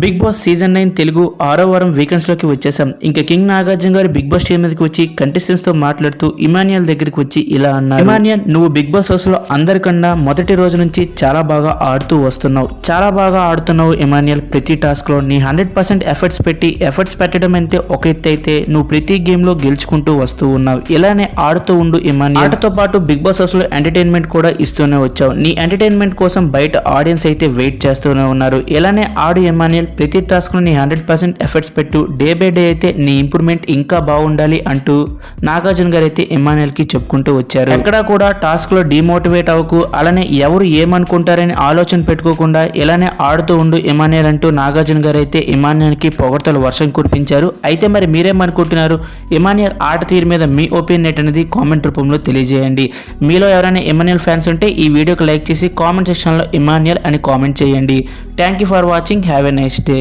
Big boss season 9 Telugu 6వ వారం weekends లోకి వచ్చేసాం. ఇంకా కింగ్ నాగార్జున గారు బిగ్ బాస్ స్టేజ్ మీదకి వచ్చి కంటెస్టెంట్స్ తో మాట్లాడుతూ ఇమాన్యుయల్ దగ్గరికి వచ్చి ఇలా అన్నారు. ఇమాన్యుయల్, నువ్వు బిగ్ బాస్ హౌస్ లో అందరికన్నా మొదటి రోజు నుంచి చాలా బాగా ఆడుతూ వస్తున్నావు. చాలా బాగా ఆడుతున్నావు ఇమాన్యుయల్. ప్రతి టాస్క్ లో నీ 100% ఎఫర్ట్స్ పెట్టడం అంటే ఒక ఎత్తు అయితే నువ్వు ప్రతి గేమ్ లో గెలుచుకుంటూ వస్తూ ఉన్నావు. ఇలానే ఆడుతూ ఉండు ఇమాన్యుయల్. ఆటతో పాటు బిగ్ బాస్ హౌస్ లో ఎంటర్టైన్మెంట్ కూడా ఇస్తూనే వచ్చావు. నీ ఎంటర్టైన్మెంట్ కోసం బయట ఆడియన్స్ అయితే వెయిట్ చేస్తూనే ఉన్నారు. ఇలానే ఆడు ఇమాన్యుయల్. ప్రతి టాస్క్ లో నీ 100% ఎఫర్ట్స్ పెట్టు. డే బై డే అయితే నీ ఇంప్రూవ్మెంట్ ఇంకా బాగుండాలి అంటూ నాగార్జున గారు అయితే ఇమాన్యుయల్ కి చెప్పుకుంటూ వచ్చారు. ఎక్కడా కూడా టాస్క్ లో డిమోటివేట్ అవ్వకు, అలానే ఎవరు ఏమనుకుంటారని ఆలోచన పెట్టుకోకుండా ఇలానే ఆడుతూ ఉండు ఇమాన్యుయల్ అంటూ నాగార్జున గారు అయితే ఇమాన్యుయల్ కి పొగడ్తల వర్షం కురిపించారు. అయితే మరి మీరేమనుకుంటున్నారు? ఇమాన్యుయల్ ఆట తీరు మీద మీ ఒపీనియన్ ఏంటనేది కామెంట్ రూపంలో తెలియజేయండి. మీలో ఎవరైనా ఇమాన్యుయల్ ఫ్యాన్స్ ఉంటే ఈ వీడియోకి లైక్ చేసి కామెంట్ సెక్షన్ లో ఇమాన్యుయల్ అని కామెంట్ చేయండి. Thank you for watching. Have a nice day.